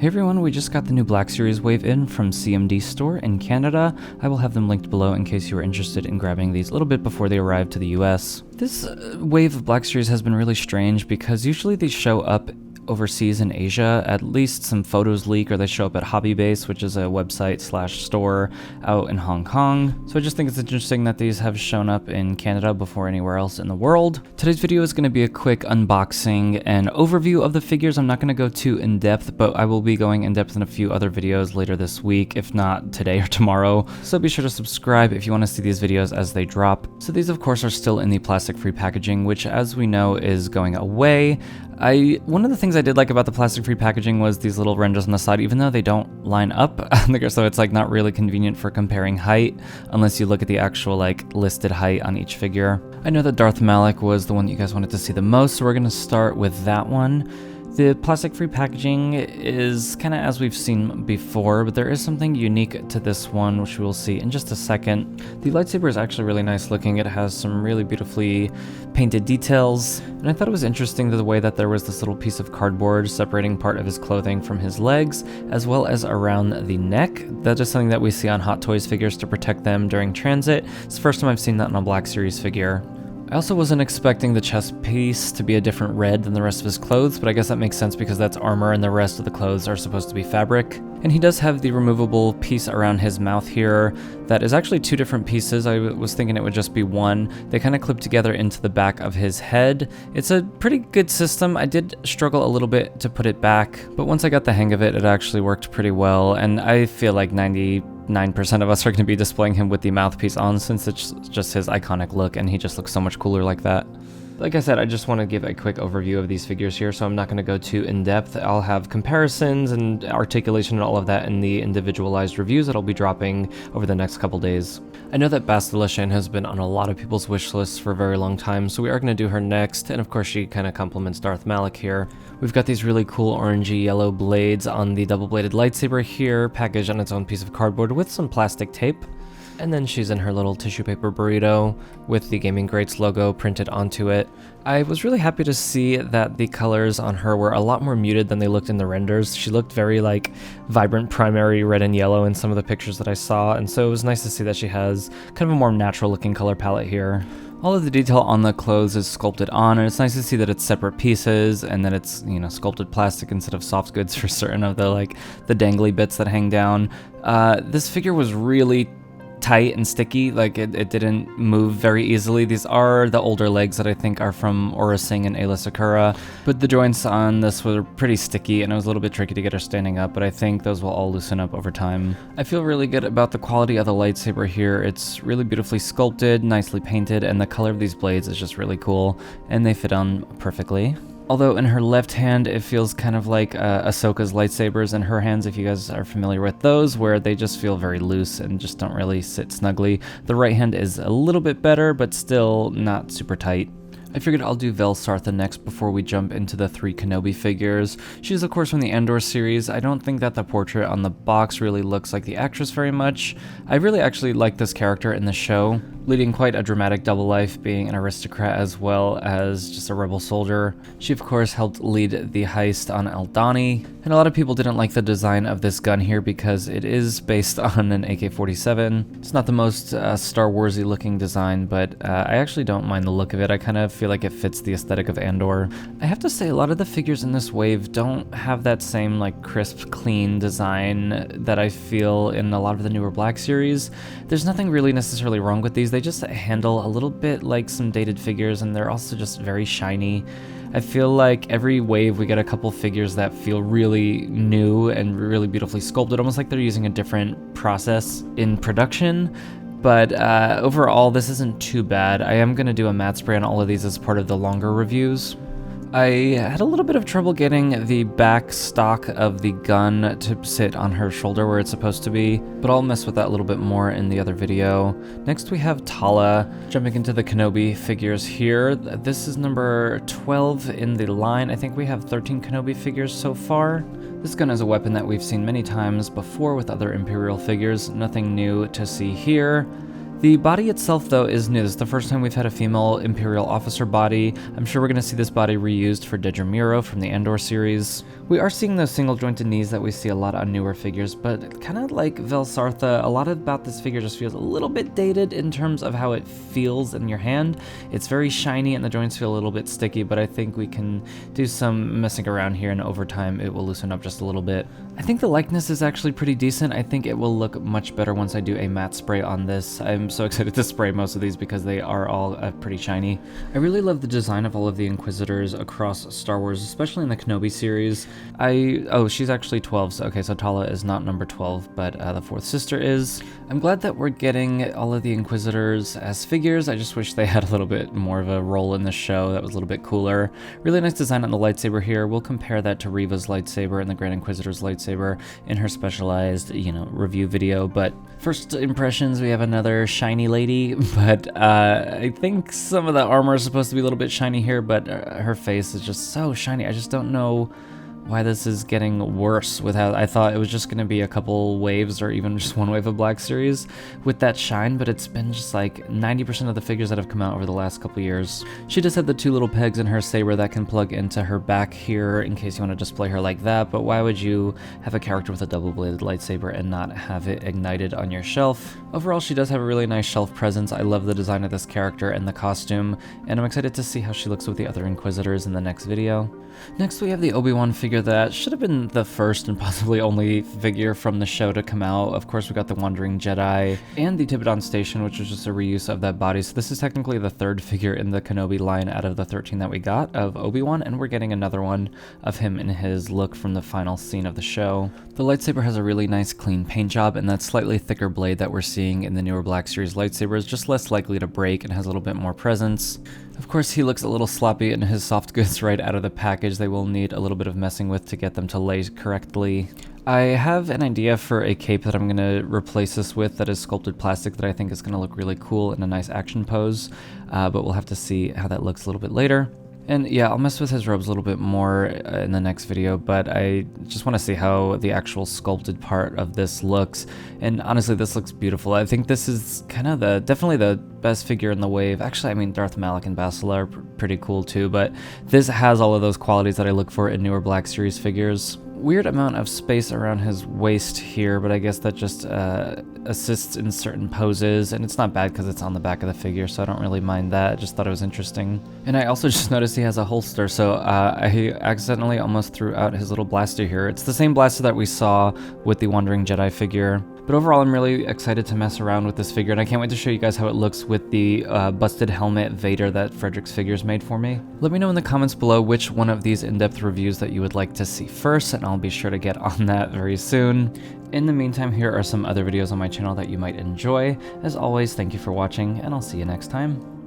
Hey everyone, we just got the new Black Series wave in from CMD Store in Canada. I will have them linked below in case you are interested in grabbing these a little bit before they arrive to the US. This wave of Black Series has been really strange because usually these show up overseas in Asia, at least some photos leak, or they show up at Hobby Base, which is a website/store out in Hong Kong. So I just think it's interesting that these have shown up in Canada before anywhere else in the world. Today's video is going to be a quick unboxing and overview of the figures. I'm not going to go too in depth, but I will be going in depth in a few other videos later this week, if not today or tomorrow. So be sure to subscribe if you want to see these videos as they drop. So these of course are still in the plastic-free packaging, which as we know is going away. One of the things I did like about the plastic-free packaging was these little renders on the side, even though they don't line up, so it's like not really convenient for comparing height, unless you look at the actual like listed height on each figure. I know that Darth Malak was the one that you guys wanted to see the most, so we're going to start with that one. The plastic-free packaging is kind of as we've seen before, but there is something unique to this one, which we will see in just a second. The lightsaber is actually really nice looking. It has some really beautifully painted details, and I thought it was interesting the way that there was this little piece of cardboard separating part of his clothing from his legs, as well as around the neck. That is something that we see on Hot Toys figures to protect them during transit. It's the first time I've seen that in a Black Series figure. I also wasn't expecting the chest piece to be a different red than the rest of his clothes, but I guess that makes sense because that's armor and the rest of the clothes are supposed to be fabric. And he does have the removable piece around his mouth here that is actually two different pieces. I was thinking it would just be one. They kind of clip together into the back of his head. It's a pretty good system. I did struggle a little bit to put it back, but once I got the hang of it, it actually worked pretty well, and I feel like 99% of us are going to be displaying him with the mouthpiece on, since it's just his iconic look and he just looks so much cooler like that. Like I said, I just want to give a quick overview of these figures here, so I'm not going to go too in depth. I'll have comparisons and articulation and all of that in the individualized reviews that I'll be dropping over the next couple days. I know that Bastilla Shan has been on a lot of people's wish lists for a very long time, so we are going to do her next, and of course she kind of complements Darth Malak here. We've got these really cool orangey yellow blades on the double-bladed lightsaber here, packaged on its own piece of cardboard with some plastic tape. And then she's in her little tissue paper burrito with the Gaming Greats logo printed onto it. I was really happy to see that the colors on her were a lot more muted than they looked in the renders. She looked very like vibrant primary red and yellow in some of the pictures that I saw, and so it was nice to see that she has kind of a more natural looking color palette here. All of the detail on the clothes is sculpted on, and it's nice to see that it's separate pieces and that it's, you know, sculpted plastic instead of soft goods for certain of the the dangly bits that hang down. This figure was really tight and sticky, like it didn't move very easily. These are the older legs that I think are from Aura Singh and Ayla Sakura, but the joints on this were pretty sticky and it was a little bit tricky to get her standing up, but I think those will all loosen up over time. I feel really good about the quality of the lightsaber here. It's really beautifully sculpted, nicely painted, and the color of these blades is just really cool, and they fit on perfectly. Although in her left hand, it feels kind of like Ahsoka's lightsabers in her hands, if you guys are familiar with those, where they just feel very loose and just don't really sit snugly. The right hand is a little bit better, but still not super tight. I figured I'll do Vel Sartha next before we jump into the 3 Kenobi figures. She's of course from the Andor series. I don't think that the portrait on the box really looks like the actress very much. I really actually like this character in the show, leading quite a dramatic double life, being an aristocrat as well as just a rebel soldier. She of course helped lead the heist on Aldhani, and a lot of people didn't like the design of this gun here because it is based on an AK-47. It's not the most Star Wars-y looking design, but I actually don't mind the look of it. I kind of feel like it fits the aesthetic of Andor. I have to say, a lot of the figures in this wave don't have that same like crisp, clean design that I feel in a lot of the newer Black Series. There's nothing really necessarily wrong with these. They just handle a little bit like some dated figures, and they're also just very shiny. I feel like every wave we get a couple figures that feel really new and really beautifully sculpted, almost like they're using a different process in production. But overall, this isn't too bad. I am going to do a matte spray on all of these as part of the longer reviews. I had a little bit of trouble getting the back stock of the gun to sit on her shoulder where it's supposed to be, but I'll mess with that a little bit more in the other video. Next we have Tala. Jumping into the Kenobi figures here. This is number 12 in the line. I think we have 13 Kenobi figures so far. This gun is a weapon that we've seen many times before with other Imperial figures. Nothing new to see here. The body itself, though, is new. This is the first time we've had a female Imperial officer body. I'm sure we're going to see this body reused for Dedra Meero from the Andor series. We are seeing those single jointed knees that we see a lot on newer figures, but kind of like Vel Sartha, a lot about this figure just feels a little bit dated in terms of how it feels in your hand. It's very shiny and the joints feel a little bit sticky, but I think we can do some messing around here, and over time it will loosen up just a little bit. I think the likeness is actually pretty decent. I think it will look much better once I do a matte spray on this. I'm so excited to spray most of these because they are all pretty shiny. I really love the design of all of the Inquisitors across Star Wars, especially in the Kenobi series. Oh, she's actually 12, so okay, so Tala is not number 12, but the fourth sister is. I'm glad that we're getting all of the Inquisitors as figures. I just wish they had a little bit more of a role in the show. That was a little bit cooler. Really nice design on the lightsaber here. We'll compare that to Reva's lightsaber and the Grand Inquisitor's lightsaber in her specialized, review video. But first impressions, we have another shiny lady, but I think some of the armor is supposed to be a little bit shiny here, but her face is just so shiny. I just don't know why this is getting worse with how I thought it was just going to be a couple waves or even just one wave of Black Series with that shine, but it's been just like 90% of the figures that have come out over the last couple years. She does have the two little pegs in her saber that can plug into her back here in case you want to display her like that, but why would you have a character with a double-bladed lightsaber and not have it ignited on your shelf? Overall, she does have a really nice shelf presence. I love the design of this character and the costume, and I'm excited to see how she looks with the other Inquisitors in the next video. Next, we have the Obi-Wan figure that should have been the first and possibly only figure from the show to come out. Of course, we got the Wandering Jedi and the Tibidon Station, which was just a reuse of that body. So this is technically the third figure in the Kenobi line out of the 13 that we got of Obi-Wan, and we're getting another one of him in his look from the final scene of the show. The lightsaber has a really nice clean paint job, and that slightly thicker blade that we're seeing in the newer Black Series lightsaber is just less likely to break and has a little bit more presence. Of course, he looks a little sloppy in his soft goods right out of the package. They will need a little bit of messing with to get them to lay correctly. I have an idea for a cape that I'm going to replace this with that is sculpted plastic that I think is going to look really cool in a nice action pose, but we'll have to see how that looks a little bit later. And yeah, I'll mess with his robes a little bit more in the next video, but I just want to see how the actual sculpted part of this looks. And honestly, this looks beautiful. I think this is kind of definitely the best figure in the wave. Actually, I mean, Darth Malak and Bastilla are pretty cool too, but this has all of those qualities that I look for in newer Black Series figures. Weird amount of space around his waist here, but I guess that just assists in certain poses, and it's not bad because it's on the back of the figure, so I don't really mind that. I just thought it was interesting. And I also just noticed he has a holster, so I accidentally almost threw out his little blaster here. It's the same blaster that we saw with the Wandering Jedi figure. But overall, I'm really excited to mess around with this figure, and I can't wait to show you guys how it looks with the busted helmet Vader that Frederick's Figures made for me. Let me know in the comments below which one of these in-depth reviews that you would like to see first, and I'll be sure to get on that very soon. In the meantime, here are some other videos on my channel that you might enjoy. As always, thank you for watching, and I'll see you next time.